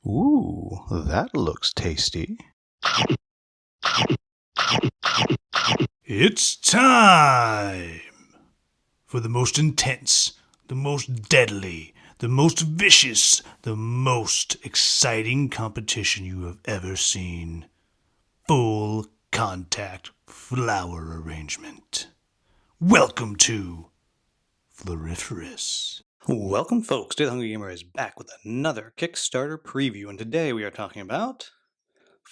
Ooh, that looks tasty. It's time for the most intense, the most deadly, the most vicious, the most exciting competition you have ever seen. Full contact flower arrangement. Welcome to Floriferous. Welcome, folks. Today, the Hungry Gamer is back with another Kickstarter preview, and today we are talking about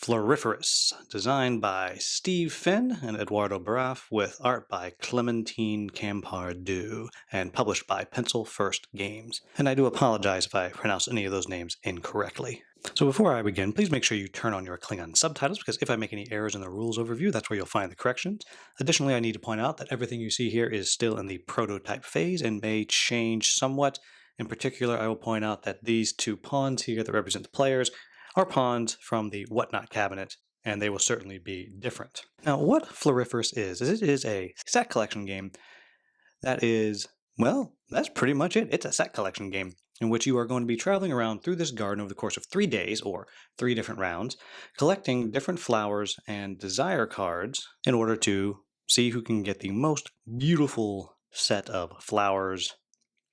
Floriferous, designed by Steve Finn and Eduardo Baraf, with art by Clementine Campardu, and published by Pencil First Games. And I do apologize if I pronounce any of those names incorrectly. So before I begin, please make sure you turn on your Klingon subtitles, because if I make any errors in the rules overview, that's where you'll find the corrections. Additionally, I need to point out that everything you see here is still in the prototype phase and may change somewhat. In particular, I will point out that these two pawns here that represent the players are pawns from the Whatnot cabinet, and they will certainly be different. Now, what Floriferous is it is a set collection game that is, well, that's pretty much it. It's a set collection game in which you are going to be traveling around through this garden over the course of 3 days, or 3 different rounds, collecting different flowers and desire cards in order to see who can get the most beautiful set of flowers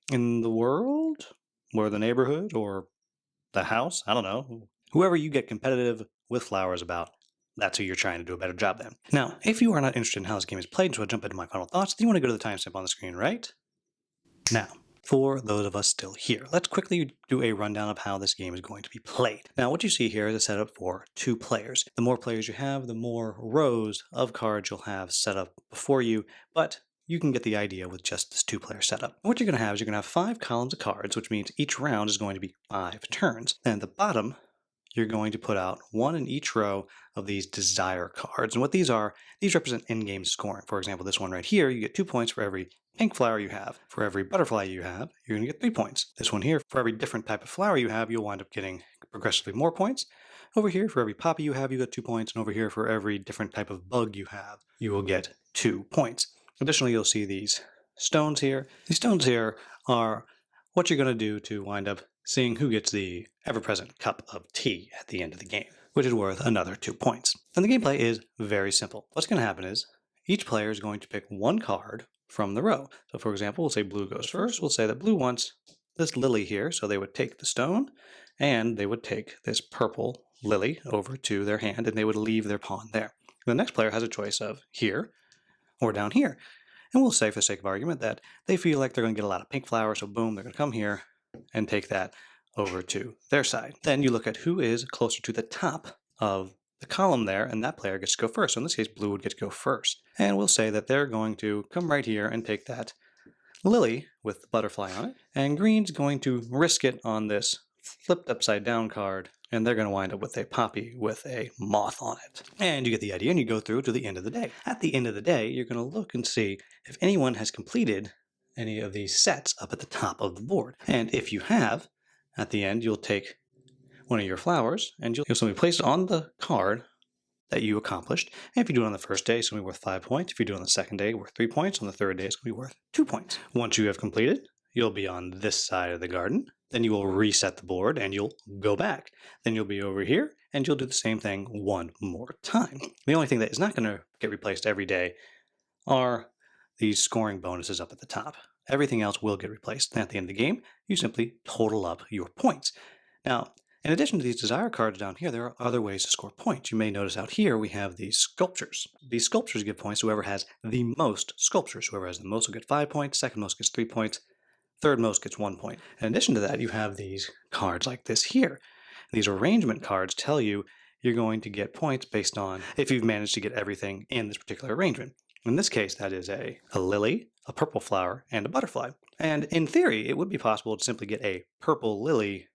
in the world, or the neighborhood, or the house. I don't know. Whoever you get competitive with flowers about, that's who you're trying to do a better job than. Now, if you are not interested in how this game is played, so I'll jump into my final thoughts, then you want to go to the timestamp on the screen, right? Now, for those of us still here, let's quickly do a rundown of how this game is going to be played. Now, what you see here is a setup for 2 players. The more players you have, the more rows of cards you'll have set up before you, but you can get the idea with just this 2-player setup. What you're going to have is you're going to have 5 columns of cards, which means each round is going to be 5 turns. And at the bottom, you're going to put out 1 in each row of these desire cards. And what these are, these represent in-game scoring. For example, this one right here, you get 2 points for every pink flower you have. For every butterfly you have, you're going to get 3 points. This one here, for every different type of flower you have, you'll wind up getting progressively more points. Over here, for every poppy you have, you get 2 points. And over here, for every different type of bug you have, you will get 2 points. Additionally, you'll see these stones here. These stones here are what you're going to do to wind up seeing who gets the ever-present cup of tea at the end of the game, which is worth another 2 points. And the gameplay is very simple. What's going to happen is each player is going to pick 1 card from the row. So for example, we'll say blue goes first. We'll say that blue wants this lily here, so they would take the stone, and they would take this purple lily over to their hand, and they would leave their pawn there. The next player has a choice of here or down here. And we'll say, for the sake of argument, that they feel like they're going to get a lot of pink flowers, so boom, they're going to come here and take that over to their side. Then you look at who is closer to the top of the column there, and that player gets to go first. So in this case, blue would get to go first. And we'll say that they're going to come right here and take that lily with the butterfly on it, and green's going to risk it on this flipped upside down card, and they're going to wind up with a poppy with a moth on it. And you get the idea, and you go through to the end of the day. At the end of the day, you're going to look and see if anyone has completed any of these sets up at the top of the board. And if you have, at the end, you'll take one of your flowers, and you'll simply place it on the card that you accomplished. And if you do it on the first day, it's going to be worth 5 points. If you do it on the second day, worth 3 points. On the third day, it's going to be worth 2 points. Once you have completed, you'll be on this side of the garden. Then you will reset the board and you'll go back. Then you'll be over here and you'll do the same thing 1 more time. The only thing that is not going to get replaced every day are these scoring bonuses up at the top. Everything else will get replaced. And at the end of the game, you simply total up your points. Now, in addition to these desire cards down here, there are other ways to score points. You may notice out here we have these sculptures. These sculptures give points to whoever has the most sculptures. Whoever has the most will get 5 points, second most gets 3 points, third most gets 1 point. In addition to that, you have these cards like this here. These arrangement cards tell you you're going to get points based on if you've managed to get everything in this particular arrangement. In this case, that is a lily, a purple flower, and a butterfly. And in theory, it would be possible to simply get a purple lily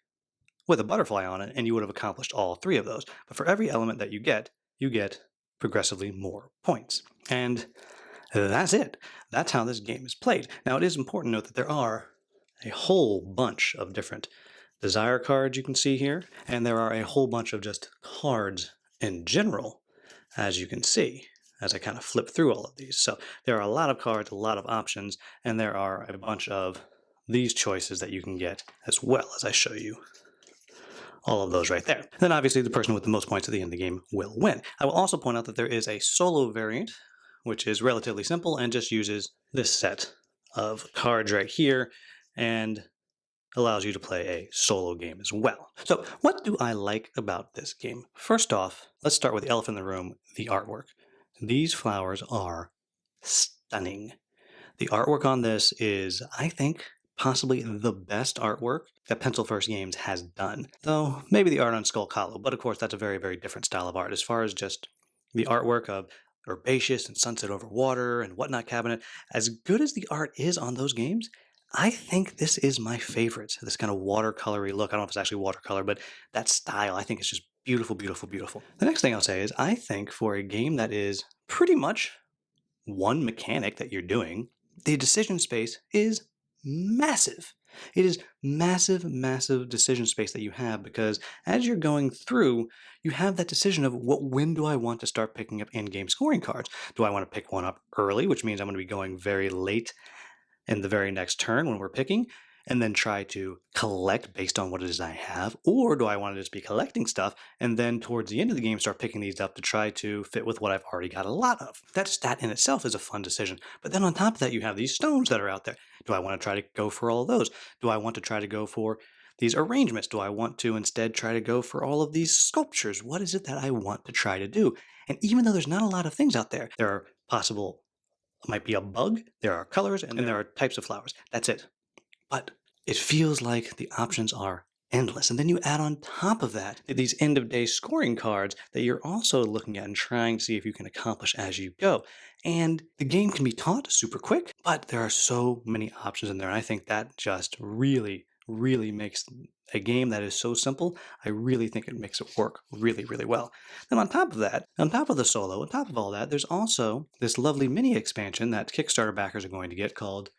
with a butterfly on it, and you would have accomplished all 3 of those. But for every element that you get progressively more points. And that's it. That's how this game is played. Now, it is important to note that there are a whole bunch of different desire cards you can see here, and there are a whole bunch of just cards in general, as you can see, as I kind of flip through all of these. So there are a lot of cards, a lot of options, and there are a bunch of these choices that you can get as well, as I show you all of those right there. Then obviously the person with the most points at the end of the game will win. I will also point out that there is a solo variant, which is relatively simple and just uses this set of cards right here and allows you to play a solo game as well. So what do I like about this game? First off, let's start with the elephant in the room, the artwork. These flowers are stunning. The artwork on this is, I think, possibly the best artwork that Pencil First Games has done. Though maybe the art on Skull Hollow, but of course that's a very, very different style of art. As far as just the artwork of Herbaceous and Sunset Over Water and Whatnot Cabinet, as good as the art is on those games, I think this is my favorite. This kind of watercolory look. I don't know if it's actually watercolor, but that style, I think it's just beautiful, beautiful, beautiful. The next thing I'll say is I think for a game that is pretty much one mechanic that you're doing, the decision space is massive. It is massive, massive decision space that you have because as you're going through, you have that decision of when do I want to start picking up in-game scoring cards? Do I want to pick one up early, which means I'm going to be going very late in the very next turn when we're picking, and then try to collect based on what it is I have? Or do I want to just be collecting stuff and then towards the end of the game start picking these up to try to fit with what I've already got a lot of? That in itself is a fun decision. But then on top of that, you have these stones that are out there. Do I want to try to go for all of those? Do I want to try to go for these arrangements? Do I want to instead try to go for all of these sculptures? What is it that I want to try to do? And even though there's not a lot of things out there, there are possible, might be a bug, there are colors, and there are types of flowers. That's it. But it feels like the options are endless. And then you add on top of that these end of day scoring cards that you're also looking at and trying to see if you can accomplish as you go. And the game can be taught super quick, but there are so many options in there. And I think that just really, really makes a game that is so simple, I really think it makes it work really, really well. Then on top of that, on top of the solo, on top of all that, there's also this lovely mini expansion that Kickstarter backers are going to get called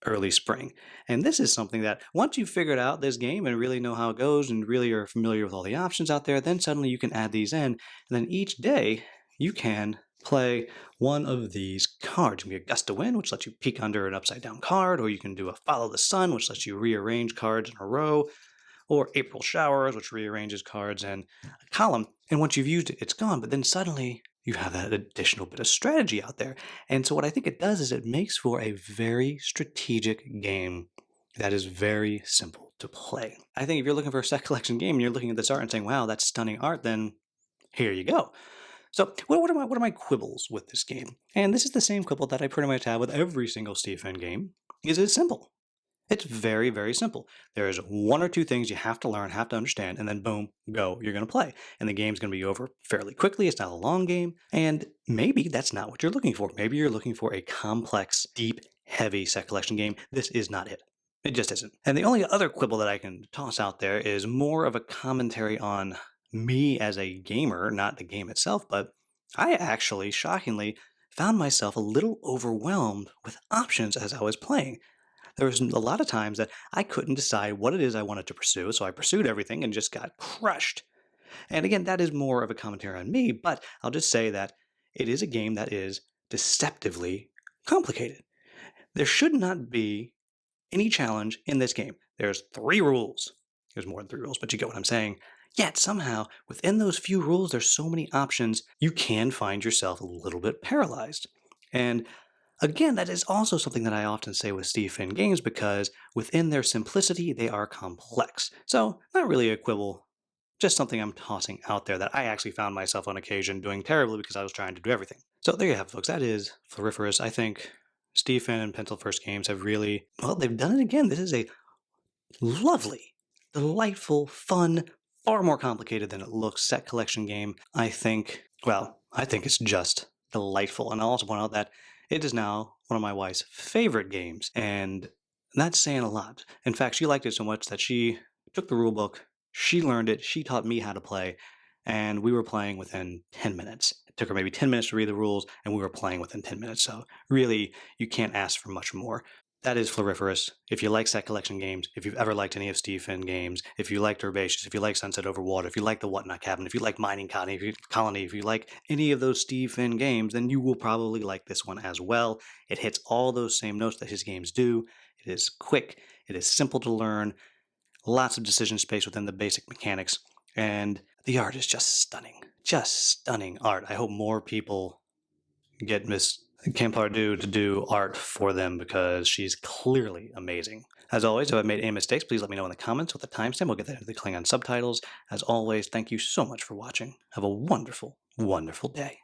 Early Spring. And this is something that once you've figured out this game and really know how it goes and really are familiar with all the options out there, then suddenly you can add these in. And then each day you can play one of these cards. You can be a Gust of Wind, which lets you peek under an upside down card, or you can do a Follow the Sun, which lets you rearrange cards in a row, or April Showers, which rearranges cards in a column. And once you've used it, it's gone. But then suddenly you have that additional bit of strategy out there. And so what I think it does is it makes for a very strategic game that is very simple to play. I think if you're looking for a set collection game and you're looking at this art and saying, wow, that's stunning art, then here you go. So what are my quibbles with this game? And this is the same quibble that I pretty much have with every single Steve Finn game, is it's simple. It's very, very simple. There's one or two things you have to learn, have to understand, and then boom, go, you're going to play. And the game's going to be over fairly quickly. It's not a long game. And maybe that's not what you're looking for. Maybe you're looking for a complex, deep, heavy set collection game. This is not it. It just isn't. And the only other quibble that I can toss out there is more of a commentary on me as a gamer, not the game itself, but I actually, shockingly, found myself a little overwhelmed with options as I was playing. There was a lot of times that I couldn't decide what it is I wanted to pursue, so I pursued everything and just got crushed. And again, that is more of a commentary on me, but I'll just say that it is a game that is deceptively complicated. There should not be any challenge in this game. There's 3 rules. There's more than 3 rules, but you get what I'm saying. Yet somehow, within those few rules, there's so many options, you can find yourself a little bit paralyzed. And again, that is also something that I often say with Steve Finn games because within their simplicity, they are complex. So, not really a quibble, just something I'm tossing out there that I actually found myself on occasion doing terribly because I was trying to do everything. So, there you have it, folks. That is Floriferous. I think Steve Finn and Pencil First Games have really, well, they've done it again. This is a lovely, delightful, fun, far more complicated than it looks set collection game. I think it's just delightful. And I'll also point out that it is now one of my wife's favorite games, and that's saying a lot. In fact, she liked it so much that she took the rule book, she learned it, she taught me how to play, and we were playing within 10 minutes. It took her maybe 10 minutes to read the rules, and we were playing within 10 minutes. So really, you can't ask for much more. That is Floriferous. If you like set collection games, if you've ever liked any of Steve Finn games, if you liked Herbaceous, if you like Sunset Over Water, if you like the Whatnot Cabinet, if you like Mining Colony, if you like any of those Steve Finn games, then you will probably like this one as well. It hits all those same notes that his games do. It is quick. It is simple to learn. lots of decision space within the basic mechanics, and the art is just stunning art. I hope more people get Miss Kim Pardue to do art for them because she's clearly amazing. As always, if I've made any mistakes, please let me know in the comments with the timestamp. We'll get that into the Klingon subtitles. As always, thank you so much for watching. Have a wonderful, wonderful day.